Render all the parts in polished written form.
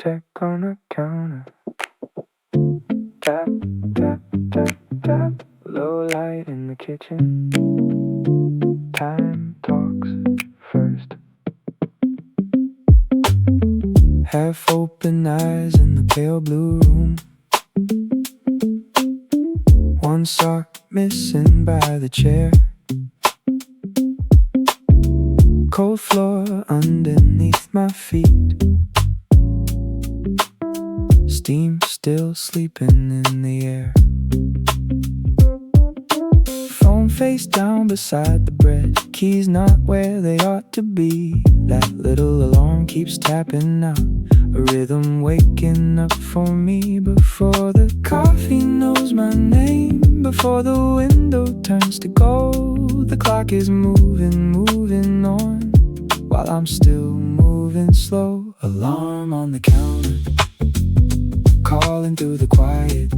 tick on the counter. Tap, tap, tap, tap. Low light in the kitchen. Time talks first. Half open eyes in the pale blue room. One sock missing by the chair. Cold floor underneath my feet. Steam still sleeping in the air. Phone face down beside the bread. Keys not where they ought to be. That little alarm keeps tapping out. A rhythm waking up for me. Before the coffee knows my name. Before the window turns to gold. The clock is moving, moving on, while I'm still moving slow. Alarm on the counter, calling through the quiet.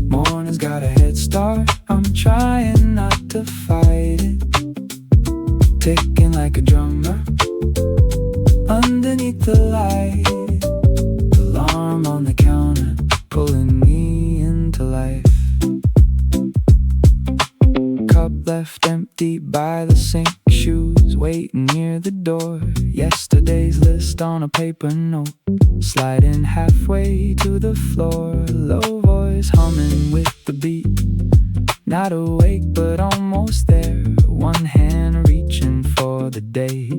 Morning's got a head start. I'm trying not to fight it. Ticking like a drummer underneath the light. Alarm on the counter, pulling me into life. Cup left empty by the sink. Shoes waiting near the door. Yesterday's list on a paper note. Sliding halfway to the floor. Low voice humming with the beat. Not awake but almost there. One hand reaching for the day.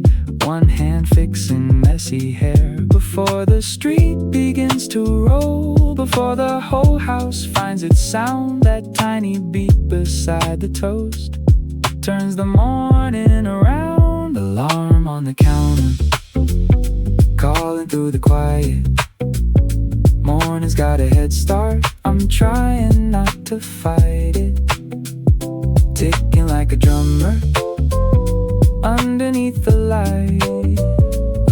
One hand fixing messy hair. Before the street begins to roll. Before the whole house finds its sound. That tiny beat beside the toast turns the morning around. Alarm on the counter, calling through the quiet. Morning's got a head start. I'm trying not to fight it. Ticking like a drummer underneath the light.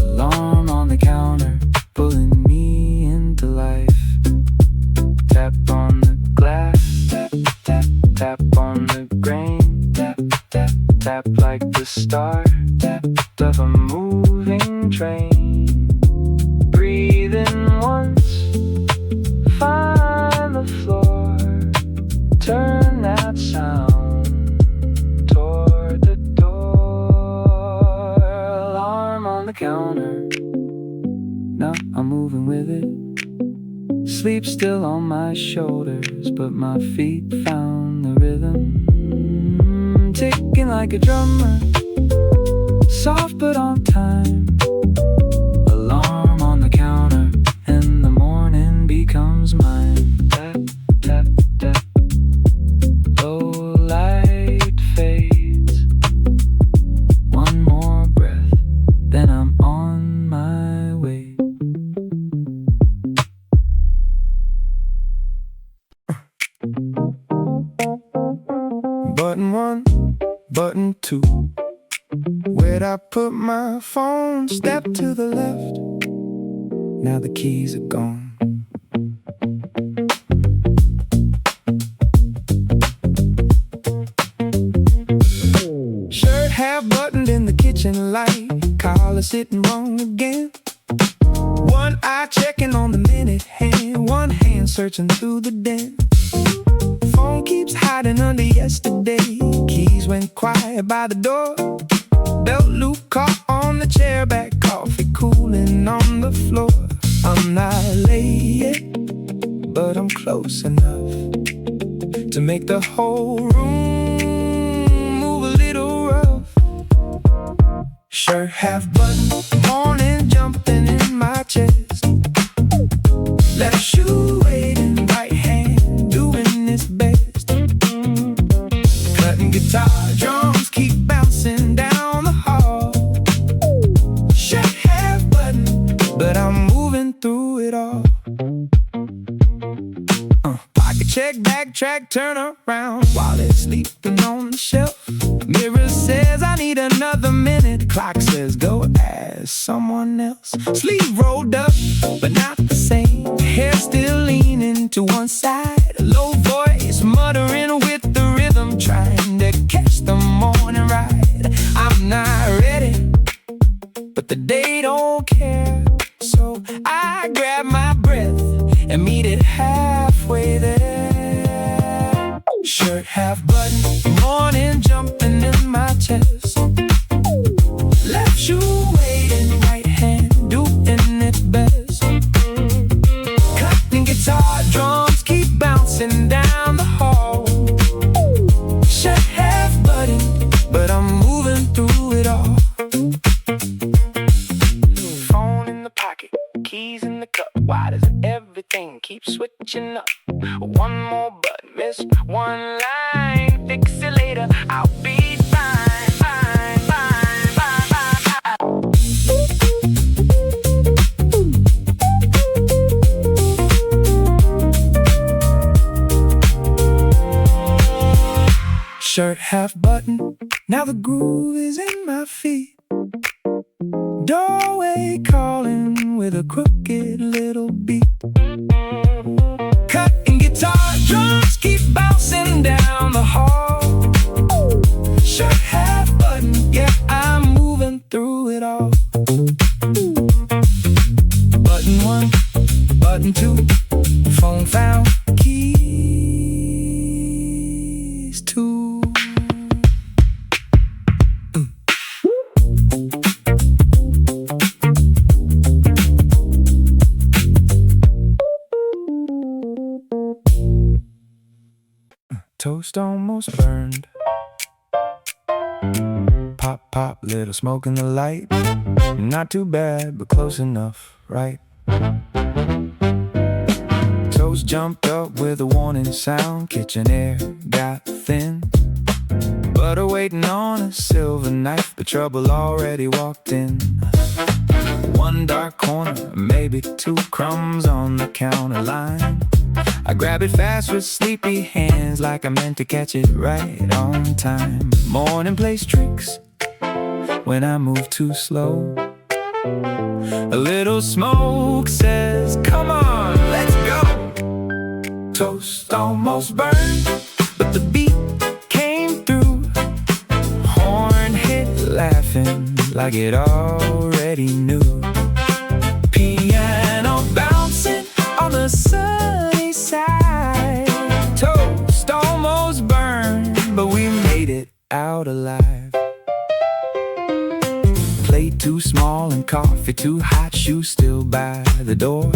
Alarm on the counter, pulling me into life. Tap on the glass, tap, tap, tap on the grain. Tap, tap, tap like the start, tap of a moving train. Breathe in once, find the floor. Turn that sound toward the door. Alarm on the counter. Now I'm moving with it. Sleep still on my shoulders, but my feet found the rhythm. Ticking like a drummer, soft but on time. Alarm on the counter, and the morning becomes mine. Tap, tap, tap. Low light fades. One more breath, then I'm on my way. Button one, button two. Where'd I put my phone? Step to the left. Now the keys are gone. Shirt half buttoned in the kitchen light. Collar sitting wrong again. One eye checking on the minute hand. One hand searching through the dent. Phone keeps hiding under yesterday. Keys went quiet by the door. Belt loop caught on the chair back. Coffee cooling on the floor. I'm not late yet, but I'm close enough to make the whole room move a little rough. Shirt half buttoned, morning jumping in my chest. Left shoe waiting, right hand doing its best. Cutting guitar, drums keep bouncing down the hall. Shirt half buttoned, but I'm moving through it all. Pocket check, backtrack, turn around. Wallet sleeping on the shelf. Mirror says I need another minute. Clock says go ask someone else. Sleeve rolled up, but not the same. Hair still leaning to one side. A low voice muttering with the rhythm, trying to catch the morning ride. I'm not ready, but the day don't care. So I grab my breath and meet it halfway there. Shirt half button, morning jumping in my chest. Left shoe waiting, right hand doing its best. Cutting guitar, drums keep bouncing down the hall. Shirt half button, but I'm moving through it all. Phone in the pocket, keys in the cup. Why does everything keep switching up? One more button, missed one line. Fix it later, I'll be fine, fine, fine, fine, fine. Shirt half button, now the groove is in my feet. Doorway calling with a crooked little beat. Cutting guitar, drums keep bouncing down the hall. Shirt half button, yeah, I'm moving through it all. Button one, button two, phone found, keys two. Toast almost burned. Pop, pop, little smoke in the light. Not too bad, but close enough, right? Toast jumped up with a warning sound. Kitchen air got thin. Butter waiting on a silver knife, but trouble already walked in. One dark corner, maybe two crumbs on the counter line. I grab it fast with sleepy hands, like I meant to catch it right on time. Morning plays tricks when I move too slow. A little smoke says, come on, let's go. Toast almost burned, but the beat came through. Horn hit laughing like it already knew. Piano bouncing on the sunny side. Toast almost burned, but we made it out alive. Plate too small and coffee too hot, shoes still by the door.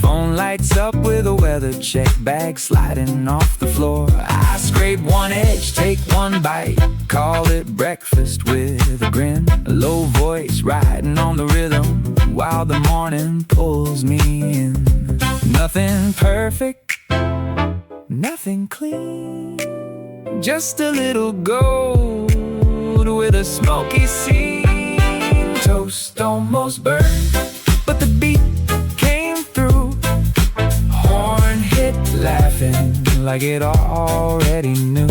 Phone lights up with a weather check, bag sliding off the floor. I scrape one edge, take one bite, call it breakfast with a grin. A low voice riding on the rhythm while the morning pulls me in. Nothing perfect, nothing clean, just a little gold with a smoky scene. Toast almost burned, but the beat came through. Horn hit laughing like it already knew.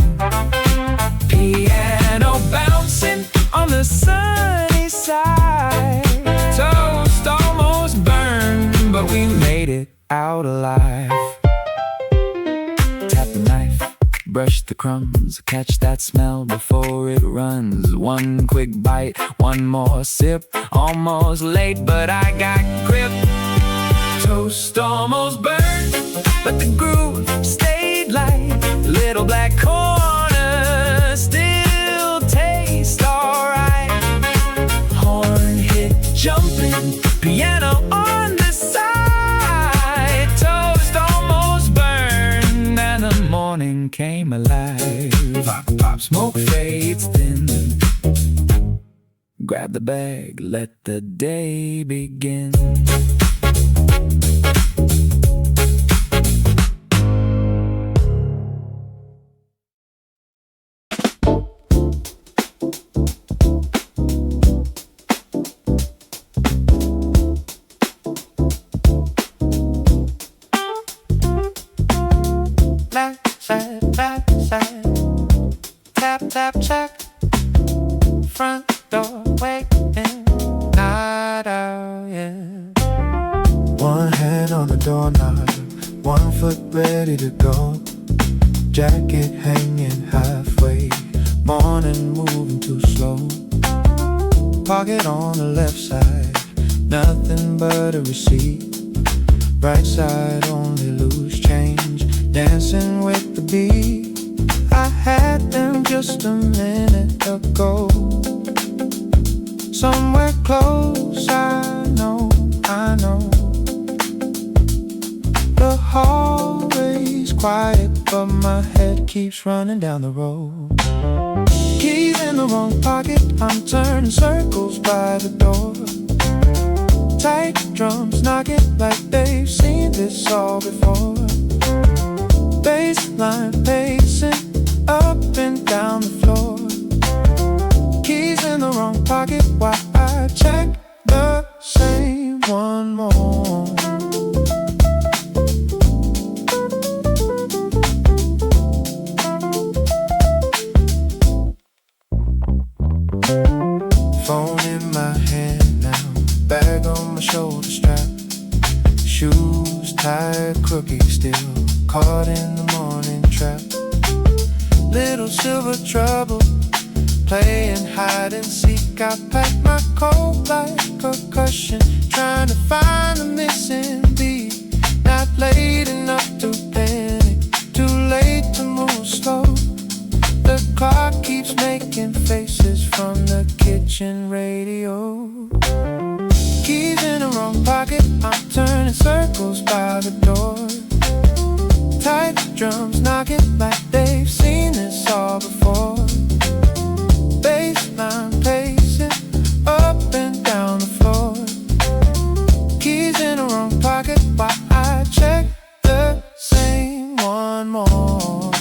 Piano bouncing on the sunny side. Toast almost burned, but we made it out alive. Tap the knife, brush the crumbs, catch that smell before it runs. One quick bite, one more sip, almost late but I got grip. Toast almost burned, but the groove stayed light. Little black corner still tastes alright. Horn hit jumping, piano on the side. Toast almost burned and the morning came alive. Pop, pop, smoke fades thin. Grab the bag, let the day begin. Back side, tap, tap, check. Front door waiting, not out yet. One hand on the doorknob, 1 foot ready to go. Jacket hanging halfway, morning moving too slow. Pocket on the left side, nothing but a receipt. Right side only loose change, dancing with the beat. I had them just a minute ago. Somewhere close, I know. The hallway's quiet, but my head keeps running down the road. Keys in the wrong pocket, I'm turning circles by the door. Tight drums knocking like they've seen this all before. Bassline pacing up and down the floor. Keys in the wrong pocket while I check the same one more. Phone in my hand now, bag on my shoulder strap. Shoes tied crooked still, caught in the morning trap. Little silver trouble, playing hide and seek. I pack my coat like percussion, trying to find the missing beat. Not late enough to panic, too late to move slow. The clock keeps making faces from the kitchen radio. Keys in the wrong pocket, I'm turning circles by the door. Tight drums knocking like they've seen this all before. Bassline pacing up and down the floor. Keys in the wrong pocket while I check the same one more.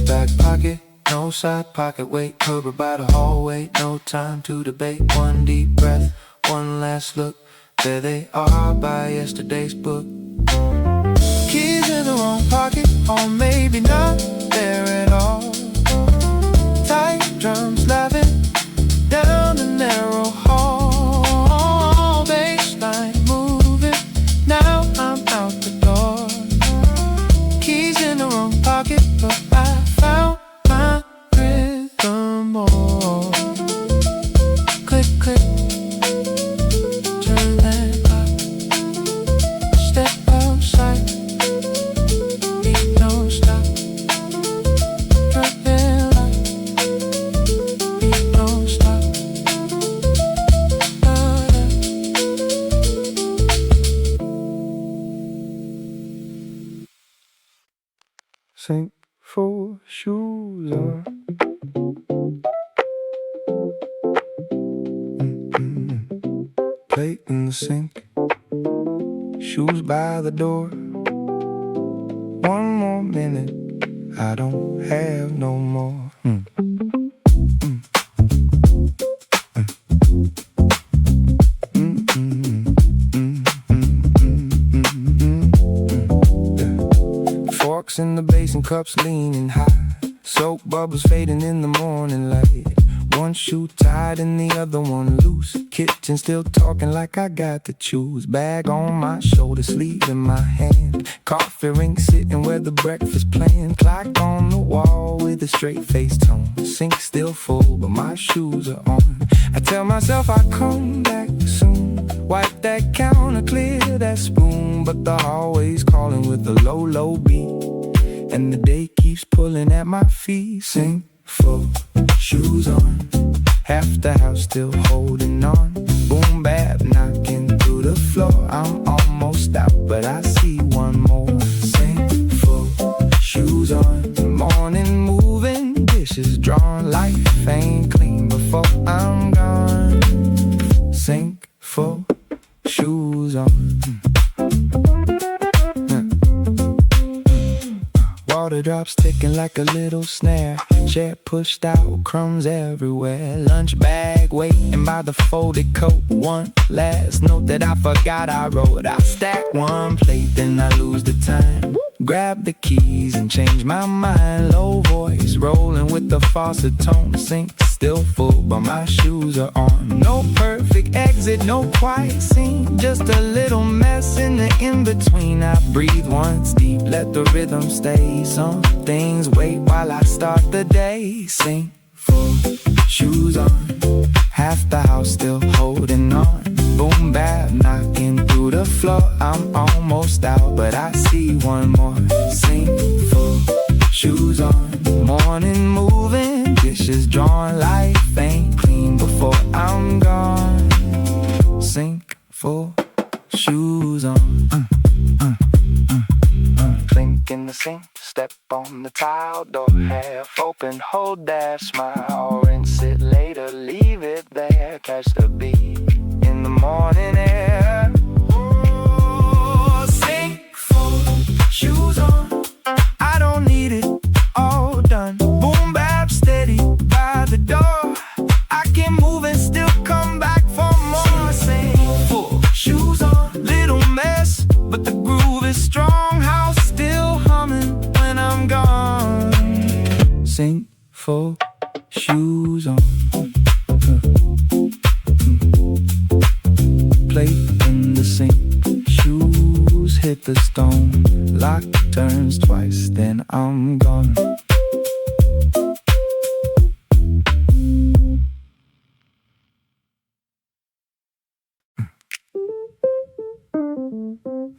Back pocket, no side pocket, wait, cover by the hallway, no time to debate. One deep breath, one last look, there they are by yesterday's book. Keys in the wrong pocket, or maybe not there at all. Tight drums laughing down the narrow hall. Bassline moving, now I'm out the door. Keys in the wrong pocket, but I found my rhythm more. Click, click, turn that up. Step outside, beat don't stop. Drop it up, beat don't stop. Sink for shoes on. Plate in the sink, shoes by the door. One more minute, I don't have no more. Forks in the basin, cups leaning high. Soap bubbles fading in the morning light. One shoe tied and the other one loose. Kitchen still talking like I got to choose. Bag on my shoulder, sleeve in my hand. Coffee ring sitting where the breakfast planned. Clock on the wall with a straight face tone. Sink still full, but my shoes are on. I tell myself I'll come back soon. Wipe that counter, clear that spoon. But the hallway's calling with a low, low beat. And the day keeps pulling at my feet. Sink full, shoes on. Half the house still holding on. Boom bap knocking through the floor. I'm almost out, but I see one more. Sink full, shoes on. Morning moving, dishes drawn. Life ain't clean before I'm gone. Sink full, shoes on. Water drops ticking like a little snare. Chair pushed out, crumbs everywhere. Lunch bag waiting by the folded coat. One last note that I forgot I wrote. I stack one plate, then I lose the time. grab the keys and change my mind. Low voice, rolling with the faucet tone. Sink still full, but my shoes are on. No perfect exit, no quiet scene, just a little mess in the in-between. I breathe once deep, let the rhythm stay. Some things wait while I start the day. Sink full, shoes on, half the house still holding on. Boom bap, knocking through the floor. I'm almost out, but I see one more. Sink full, shoes on, morning moving, dishes drawn. Life ain't clean before I'm gone. Sink full, shoes on. Clink in the sink, step on the tile, door half open, hold that smile. Rinse it later, leave it there, catch the beat in the morning air. Oh, sink full, shoes on, I don't need it all done. Boom bap steady by the door, I can move and still come back for more. Sink full, shoes on, little mess, but the groove is strong. House still humming when I'm gone. Sink full, shoes on. Plate in the sink, shoes hit the stone. Lock turns twice, then I'm gone.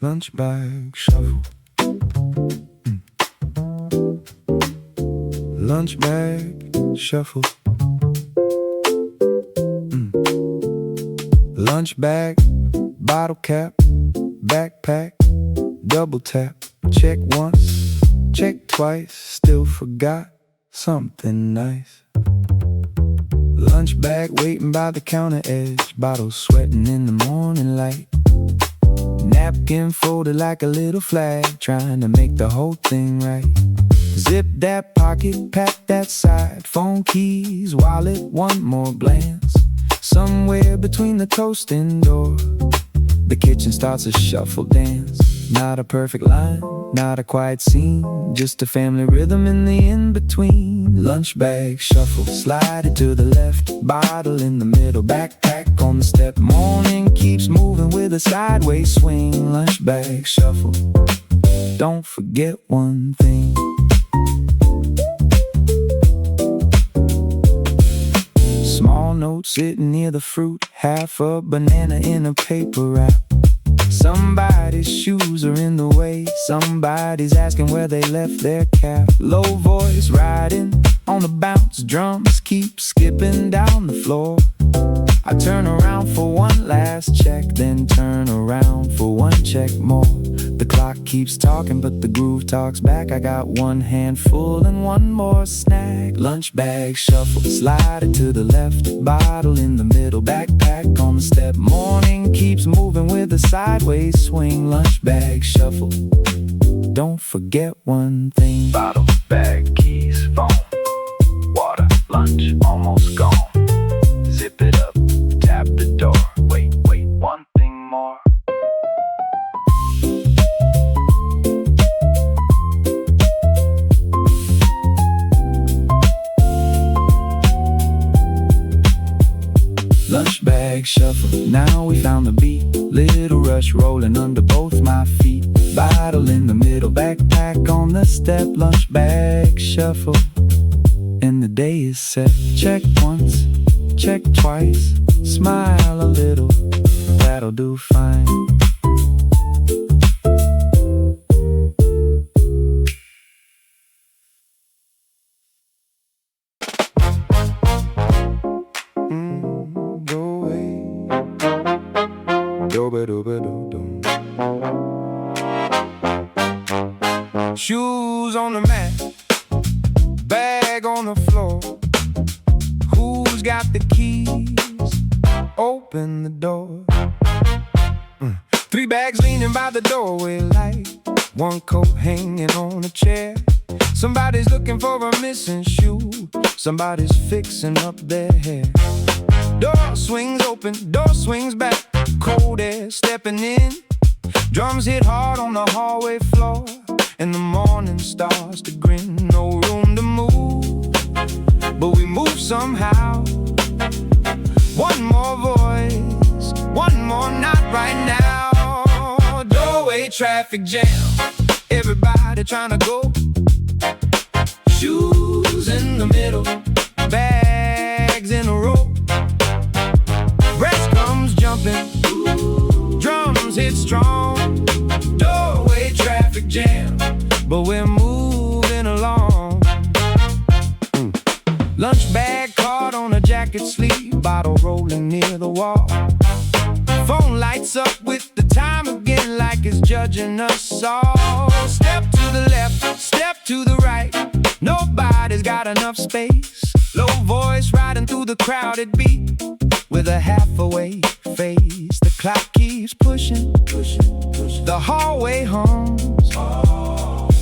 Lunch bag shuffle. Lunch bag shuffle. Lunch bag, bottle cap, backpack, double tap. Check once, check twice, still forgot something nice. Lunch bag waiting by the counter edge, bottle sweating in the morning light. Napkin folded like a little flag, trying to make the whole thing right. Zip that pocket, pack that side, phone, keys, wallet, one more glance. Somewhere between the toasting door, the kitchen starts a shuffle dance. Not a perfect line, not a quiet scene, just a family rhythm in the in-between. Lunch bag shuffle, slide it to the left, bottle in the middle, backpack on the step. Morning keeps moving with a sideways swing. Lunch bag shuffle, don't forget one thing. Small note sitting near the fruit, half a banana in a paper wrap. Somebody's shoes are in the way, somebody's asking where they left their cap. Low voice riding on the bounce, drums keep skipping down the floor. I turn around for one last check, then turn around for one check more. The clock keeps talking, but the groove talks back. I got one handful and one more snack. Lunch bag shuffle, slide it to the left, bottle in the middle, backpack on the step. Morning keeps moving with a sideways swing. Lunch bag shuffle, don't forget one thing. Bottle, bag, keys, phone, water, lunch, almost gone. Zip it up, tap the door, wait, one thing more. Lunch bag shuffle, now we found the beat. Little rush rolling under both my feet. Bottle in the middle, backpack on the step. Lunch bag shuffle, and the day is set. Check once, check twice, smile a little, that'll do fine. Go away. Do-ba-do-ba-do-dum. Shoes on the mat, bag on the floor. Who's got the keys? Open the door. 3 bags leaning by the doorway light, one coat hanging on a chair. Somebody's looking for a missing shoe, somebody's fixing up their hair. Door swings open, door swings back, cold air stepping in. Drums hit hard on the hallway floor, and the morning starts to grin. No room to move, but we move somehow. One more voice, one more not right now. Doorway traffic jam, everybody trying to go. Shoes in the middle, bags in a row. Breast comes jumping, drums hit strong. Doorway traffic jam, but we're moving along. Lunch bag caught on a jacket sleeve, bottle rolling near the wall. Phone lights up with the time again, like it's judging us all. Step to the left, step to the right, nobody's got enough space. Low voice riding through the crowded beat with a half-awake face. The clock keeps pushing, the hallway hums.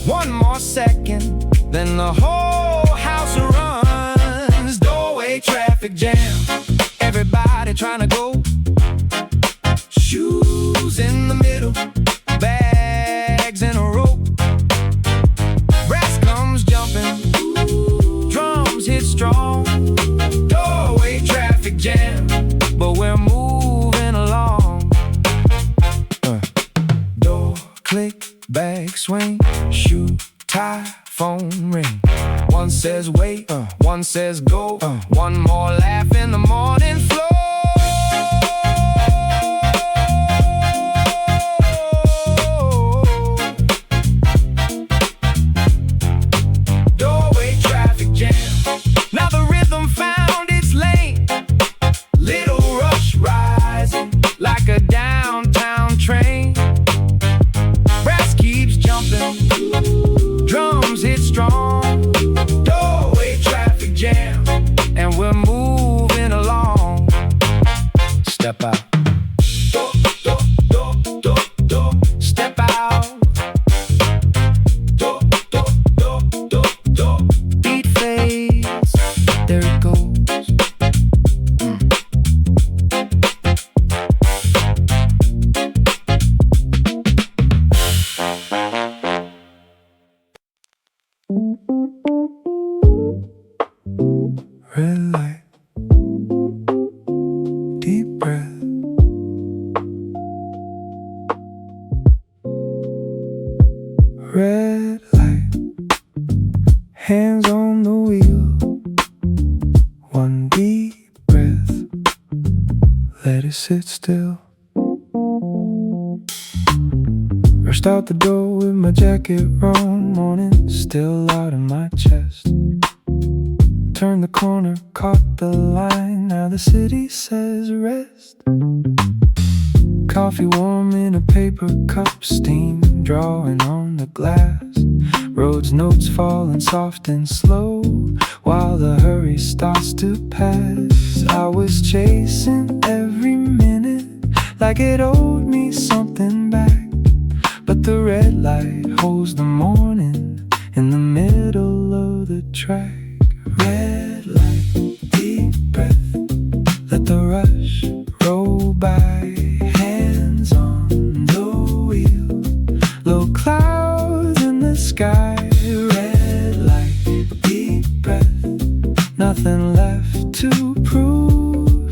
One more second, then the whole house runs. Doorway traffic jam, everybody trying to go. Shoes in the middle, bags in a row. Brass comes jumping, drums hit strong. Doorway traffic jam, but we're moving along. Door click, bag swing, shoe tie, phone ring. One says wait, one says go. One more laugh in the morning flow. Doorway traffic jam, now the rhythm found its lane. Little rush rising like a downtown train. Brass keeps jumping, drums hit strong. Doorway traffic jam, and we're moving along. Step out. Step out. Beat fades, there it goes. Red light, deep breath. Red light, hands on the wheel. One deep breath, let it sit still. Rushed out the door with my jacket wrong, morning still out in my chest. Turned the corner, caught the line, now the city says rest. Coffee warm in a paper cup, steam drawing on the glass. Roads notes falling soft and slow, while the hurry starts to pass. I was chasing every minute like it owed me something back, but the red light holds the morning in the middle of the track. Red light, deep breath, let the rush roll by. Hands on the wheel, low clouds in the sky. Red light, deep breath, nothing left to prove.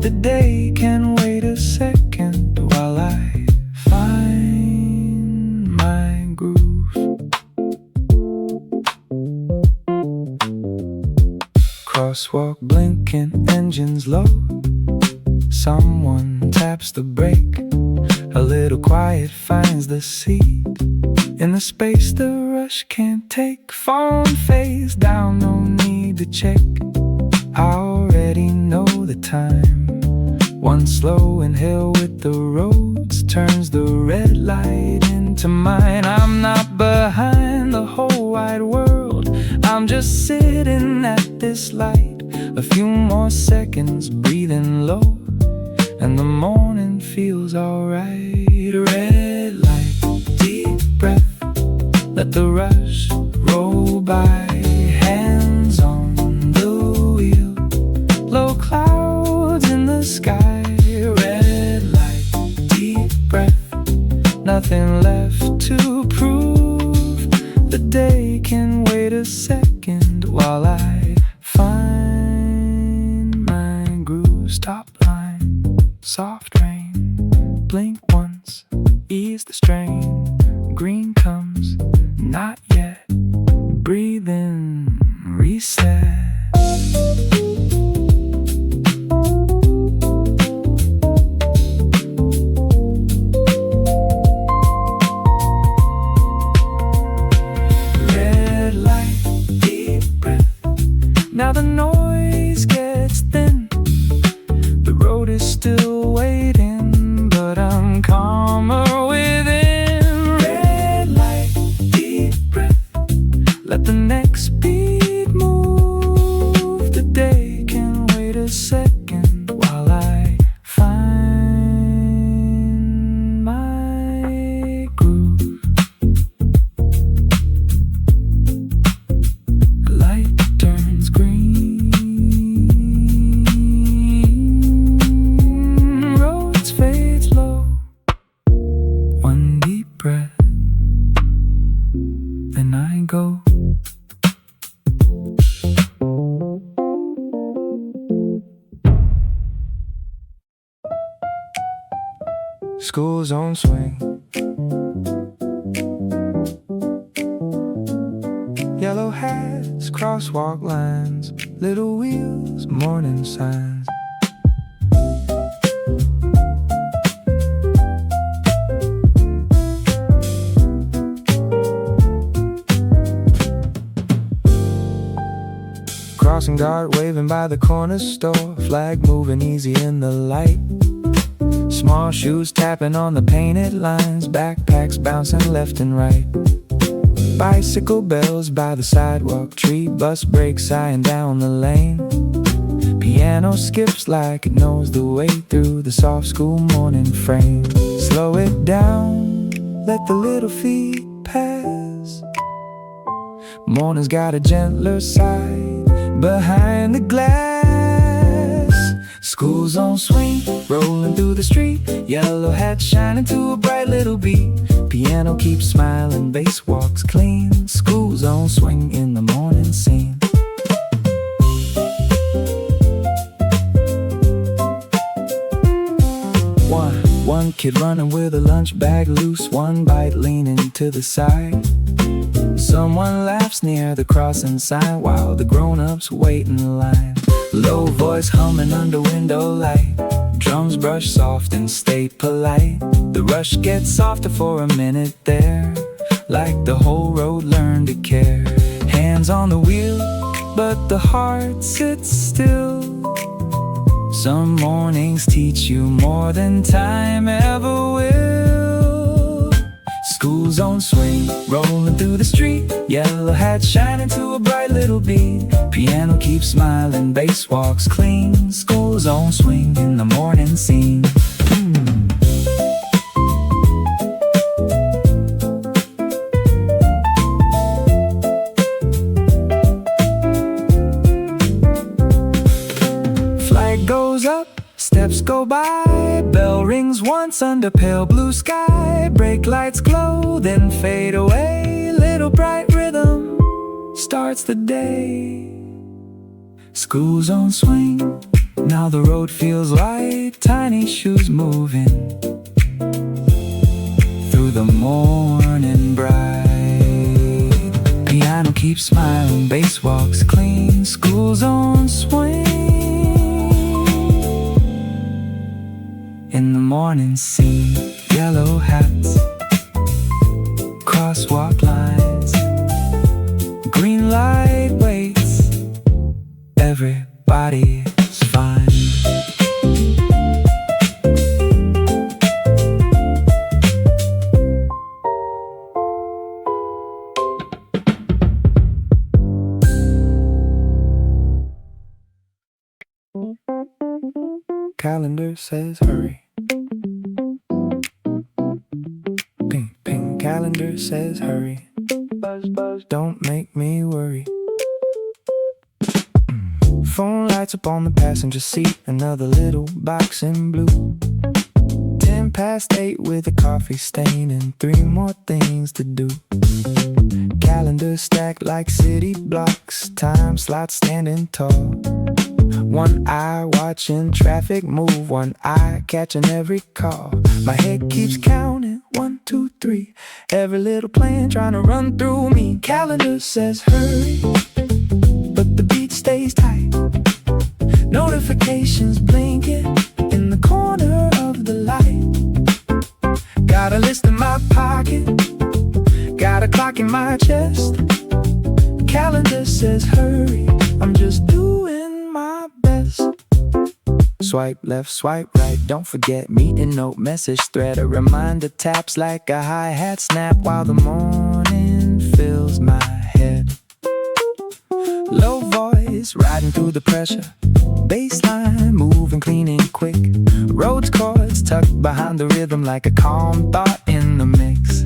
The day can wait a second while I find my groove. Crosswalk blinking, engines low. Someone taps the brake. A little quiet finds the seat. In the space the rush can't take. Phone face down, no need to check. I already know the time. One slow inhale with the roads turns the red light into mine. I'm not behind the whole wide world, I'm just sitting at this light. A few more seconds, breathing low, and the morning feels alright. Red light, deep breath, let the rush roll by. Hands on the wheel, low clouds in the sky. Red light, deep breath, nothing left to prove. second while I find my groove. Stop line, soft rain, blink once, ease the strain. Green comes, not yet, breathe in, reset. Now the noise gets thin, the road is still waiting, but I'm calmer within. Red light, deep breath, let the next beat move. The day can wait a second while I find my groove. Light turns green, roads fade slow. One deep breath, then I go. School's on swing, yellow hats, crosswalk lines, little wheels, morning signs. Crossing guard waving by the corner store, flag moving easy in the light. Small shoes tapping on the painted lines, backpacks bouncing left and right. Bicycle bells by the sidewalk, tree bus brakes sighing down the lane. Piano skips like it knows the way through the soft school morning frame. Slow it down, let the little feet pass. Morning's got a gentler side behind the glass. School's on swing, rolling through the street, yellow hat shining to a bright little beat. Piano keeps smiling, bass walks clean. School's on swing in the morning scene. One kid running with a lunch bag loose, one bite leaning to the side. Someone laughs near the crossing sign while the grown-ups wait in line. Low voice humming under window light, drums brush soft and stay polite. The rush gets softer for a minute there, like the whole road learned to care. Hands on the wheel, but the heart sits still. Some mornings teach you more than time ever will. School's on swing, rolling through the street, yellow hat shining to a bright little beat. Piano keeps smiling, bass walks clean. School's on swing in the morning scene. Flag goes up, steps go by, bell rings once under pale blue sky. Brake lights glow, then fade away. Little bright rhythm starts the day. School's on swing, now the road feels light. Tiny shoes moving through the morning bright. Piano keeps smiling, bass walks clean. School's on swing in the morning scene. Yellow hats, crosswalk lines, green light waits, everybody's fine. Calendar says hurry. Ping, ping, calendar says hurry. Buzz, buzz, don't make me worry. Phone lights up on the passenger seat, another little box in blue. 10 past 8 with a coffee stain and 3 more things to do. Calendars stacked like city blocks, time slots standing tall. One eye watching traffic move, one eye catching every call. My head keeps counting, 1, 2, 3. Every little plan trying to run through me. Calendar says hurry, but the beat stays tight. Notifications blinking in the corner of the light. Got a list in my pocket, got a clock in my chest. Calendar says hurry, I'm just doing my best. Swipe left, swipe right, don't forget meeting note, message thread. A reminder taps like a hi-hat snap while the morning fills my head. Low voice riding through the pressure, baseline moving clean and quick. Roads chords tucked behind the rhythm like a calm thought in the mix.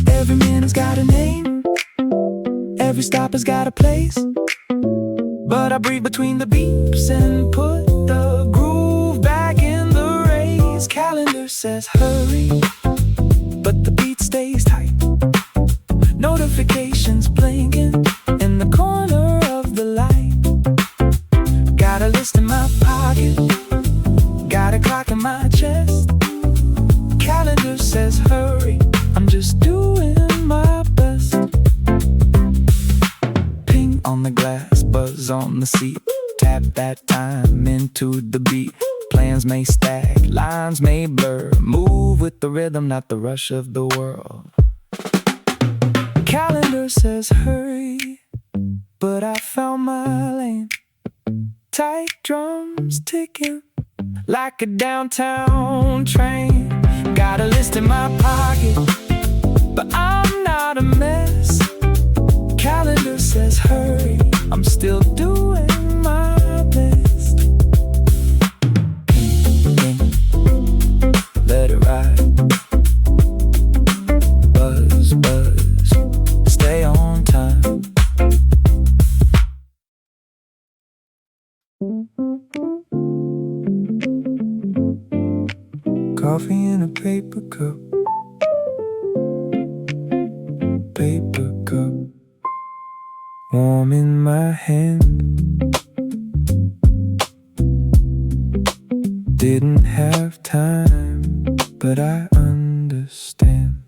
Every minute's got a name, every stop has got a place. But I breathe between the beeps and put the groove back in the race. Calendar says hurry, but the beat stays tight. Notifications blinking in the corner of the light. Got a list in my pocket, got a clock in my chest. Calendar says hurry, I'm just doing my best. Ping on the glass, buzz on the seat. Tap that time into the beat. Plans may stack, lines may blur. Move with the rhythm, not the rush of the world. Calendar says hurry, but I found my lane. Tight drums ticking like a downtown train. Got a list in my pocket, but I'm not a mess. Calendar says hurry, I'm still doing my best. Ping, ping, let it ride. Buzz, buzz, stay on time. Coffee in a paper cup, paper cup, warm in my hand. Didn't have time, but I understand.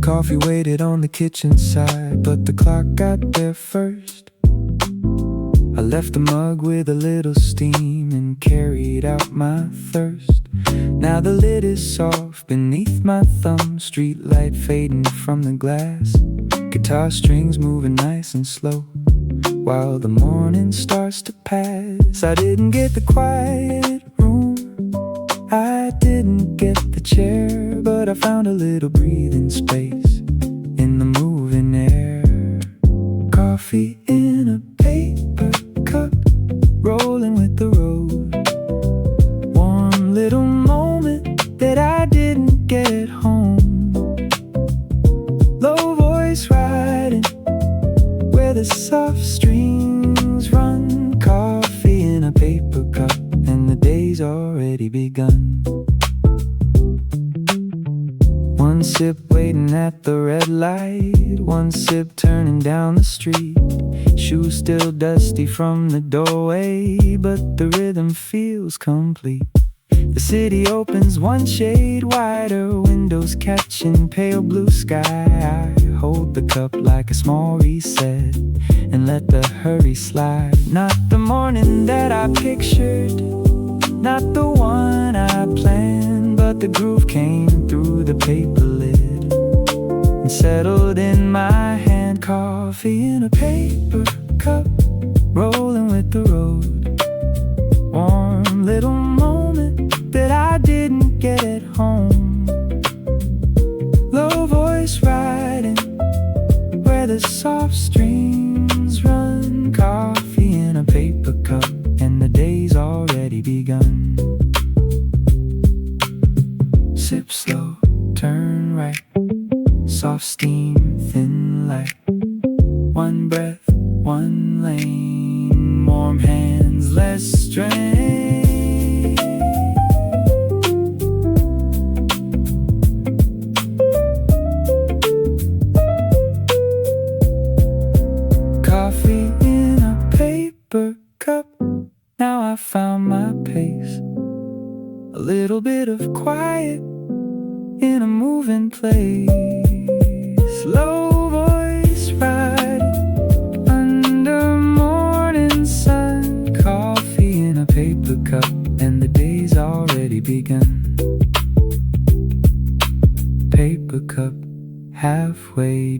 Coffee waited on the kitchen side, but the clock got there first. I left the mug with a little steam and carried out my thirst. Now the lid is soft beneath my thumb, street light fading from the glass. Guitar strings moving nice and slow while the morning starts to pass. I didn't get the quiet room, I didn't get the chair, but I found a little breathing space in the moving air. Coffee in a paper cup, rolling with the road. Warm little moment that I didn't get at home. Low voice riding where the soft strings run. Coffee in a paper cup, and the day's already begun. One sip waiting at the red light, one sip turning down the street. Shoes still dusty from the doorway, but the rhythm feels complete. The city opens one shade wider, windows catching pale blue sky. I hold the cup like a small reset and let the hurry slide. Not the morning that I pictured, not the one I planned, but the groove came through the paper lid and settled in my hand. Coffee in a paper cup, rolling with the road. Warm little moment that I didn't get at home. Low voice riding where the soft strings run. Coffee in a paper cup, and the day's already begun. Sip slow, turn right, soft steam, thin light. One breath, one lane, warm hands, less strain.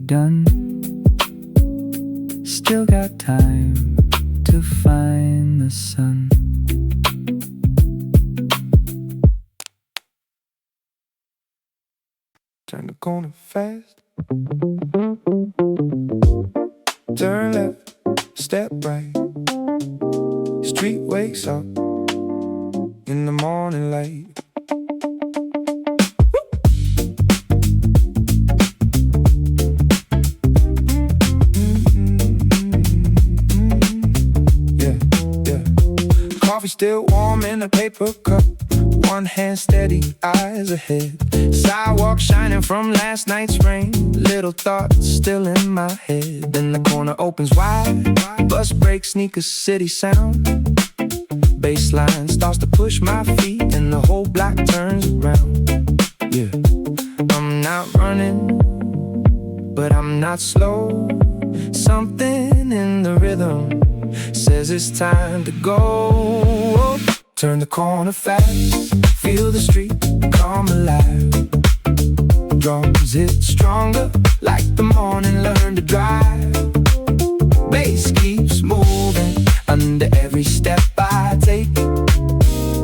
done. Still got time to find the sun. Turn the corner fast. Turn left, step right. Street wakes up in the morning light. Coffee still warm in a paper cup. One hand steady, eyes ahead. Sidewalk shining from last night's rain. Little thoughts still in my head. Then the corner opens wide. Bus brakes, sneakers, city sound. Baseline starts to push my feet, and the whole block turns around. Yeah, I'm not running, but I'm not slow. Something in the rhythm says it's time to go. Turn the corner fast, feel the street come alive. Drums hit stronger, like the morning learn to drive. Bass keeps moving under every step I take.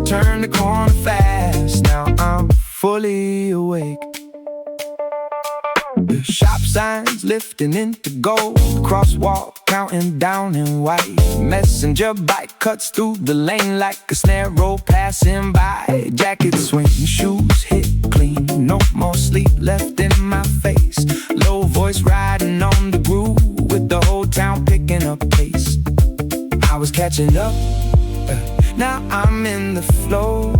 Turn the corner fast, now I'm fully awake. The shop signs lifting into gold. Crosswalk counting down in white. Messenger bike cuts through the lane like a snare roll passing by. Jacket swing, shoes hit clean. No more sleep left in my face. Low voice riding on the groove with the whole town picking up pace. I was catching up, now I'm in the flow.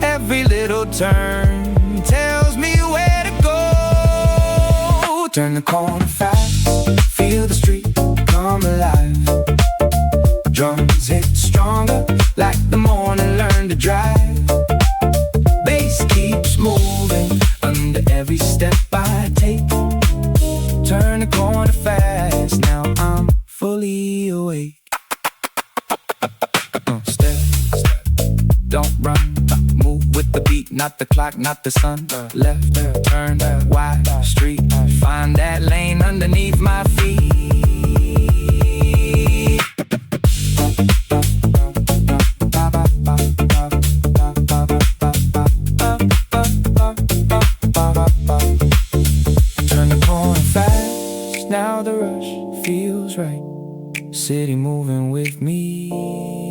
Every little turn tells me where to go. Turn the corner fast, feel the street come alive. Drums hit stronger, like the morning learn to drive. Bass keeps moving under every step I take. Turn the corner fast, now I'm fully awake. Step, step, don't run. Move with the beat, not the clock, not the sun. Left, turn, wide street. Find that lane underneath my feet. Turn the corner fast, now the rush feels right. City moving with me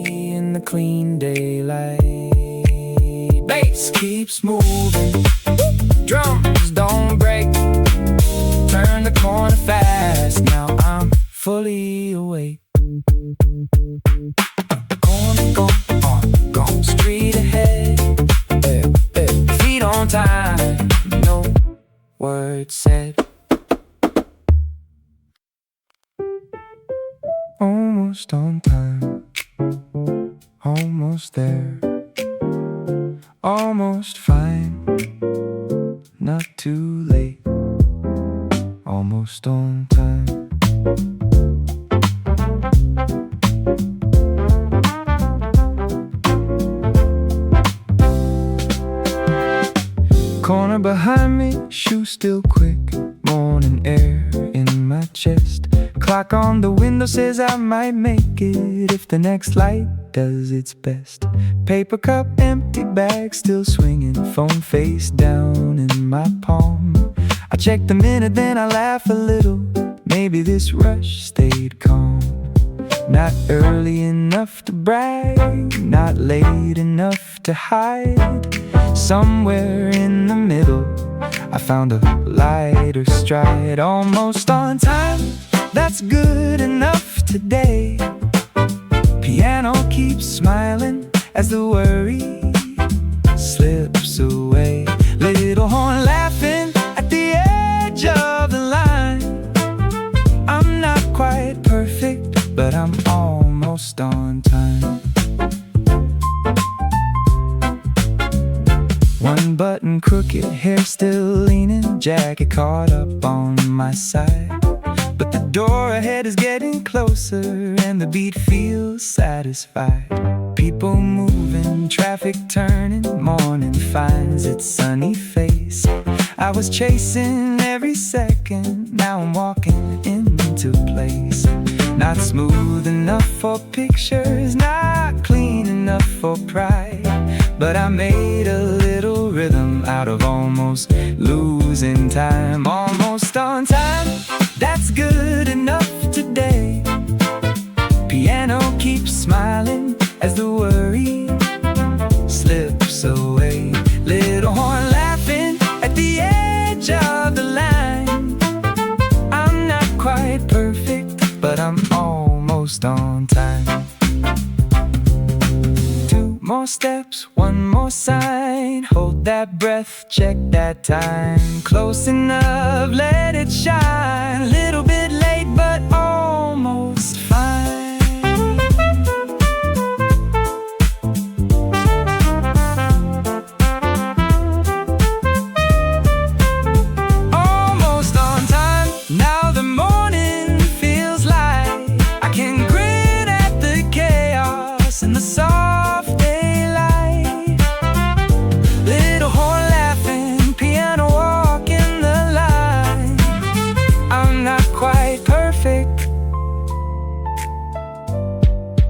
in the clean daylight. Bass keeps moving, drums don't break. Turn the corner fast, now I'm fully awake. Corner gone, street ahead. Feet on time, no word said. Almost on time, almost there. Almost fine, not too late. Almost on time. Corner behind me, shoes still quick. Morning air in my chest. Clock on the window says I might make it if the next light does its best. Paper cup, empty bag still swinging. Phone face down in my palm. I check the minute, then I laugh a little. Maybe this rush stayed calm. Not early enough to brag, not late enough to hide. Somewhere in the middle, I found a lighter stride. Almost on time, that's good enough today. Piano keeps smiling as the worry slips away. Little horn laughing at the edge of the line. I'm not quite perfect, but I'm almost on time. One button crooked, hair still leaning, jacket caught up on my side. But the door ahead is getting closer, and the beat feels satisfied. People moving, traffic turning, morning finds its sunny face. I was chasing every second. Now I'm walking into place. Not smooth enough for pictures, not clean enough for pride, but I made a little rhythm out of almost losing time. Almost on time, that's good enough today. Piano keeps smiling as the worry slips away. Little horn laughing at the edge of the line. I'm not quite perfect, but I'm almost on time. 2 more steps, 1 more sign. Hold that breath, check that time. Close enough, let it shine. A little bit late, but almost fine. Almost on time, now the morning feels like I can grin at the chaos and the soft daylight. Little horn laughing, piano walking the line. I'm not quite perfect,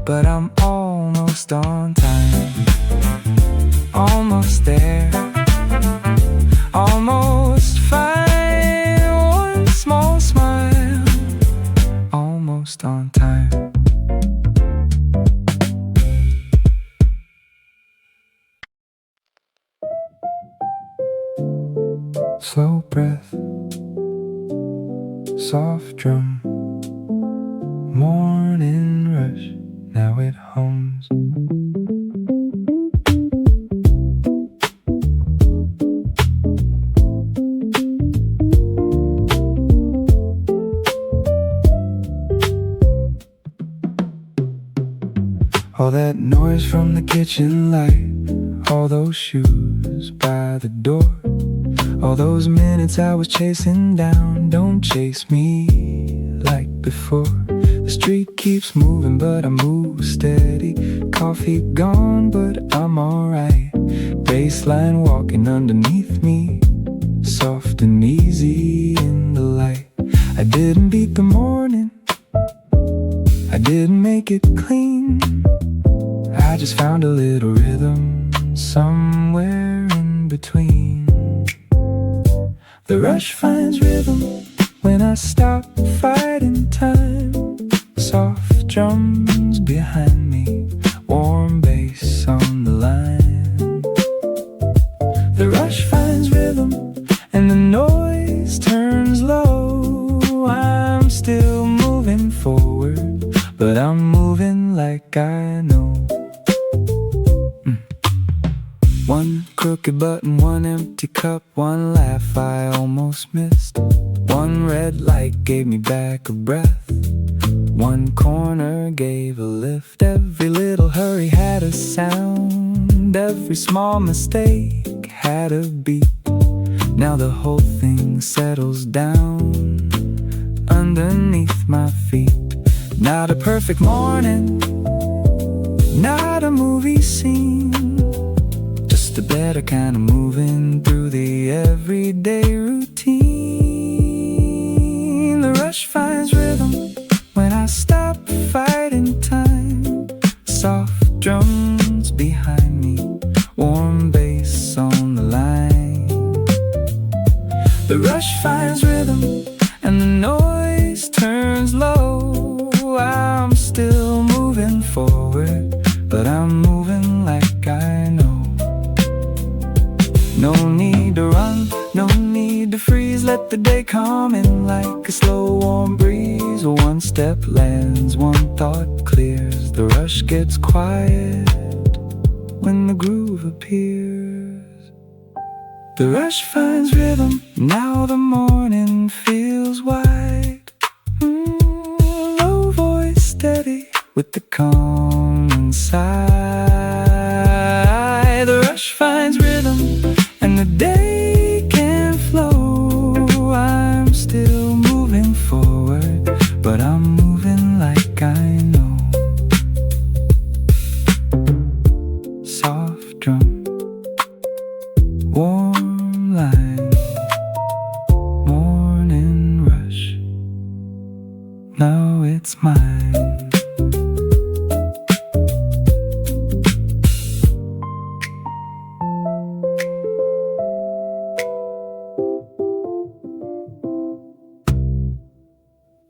but I'm almost on time. Almost there, almost fine. 1 small smile, almost on time. Slow breath, soft drum, morning rush, now it hums. All that noise from the kitchen light, all those shoes by the door, all those minutes I was chasing down. Don't chase me like before. The street keeps moving, but I move steady. Coffee gone, but I'm alright. Baseline walking underneath me, soft and easy in the light. I didn't beat the morning, I didn't make it clean. I just found a little rhythm somewhere in between. The rush finds rhythm when I stop fighting time. Soft drums behind me, warm bass on the line. The rush finds rhythm and the noise turns low. I'm still moving forward, but I'm moving like I know. 1 crooked button, 1 empty cup, 1 laugh I almost missed. 1 red light gave me back a breath, 1 corner gave a lift. Every little hurry had a sound, every small mistake had a beat. Now the whole thing settles down underneath my feet. Not a perfect morning, not a movie scene, just a better kind of moving through the everyday routine. The rush finds rhythm when I stop fighting time. Soft drums behind me, warm bass on the line. The rush finds rhythm and the noise turns low. I'm still moving forward, but I'm moving like I know. No need to run, no need to freeze. Let the day come in like a slow warm breeze. 1 step lands, 1 thought clears. The rush gets quiet when the groove appears. The rush finds rhythm, now the morning feels wide. Low voice steady with the calm inside. The rush finds rhythm and the day can flow. I'm still moving forward, but I'm moving like I know. Soft drum, warm line, more Now it's mine.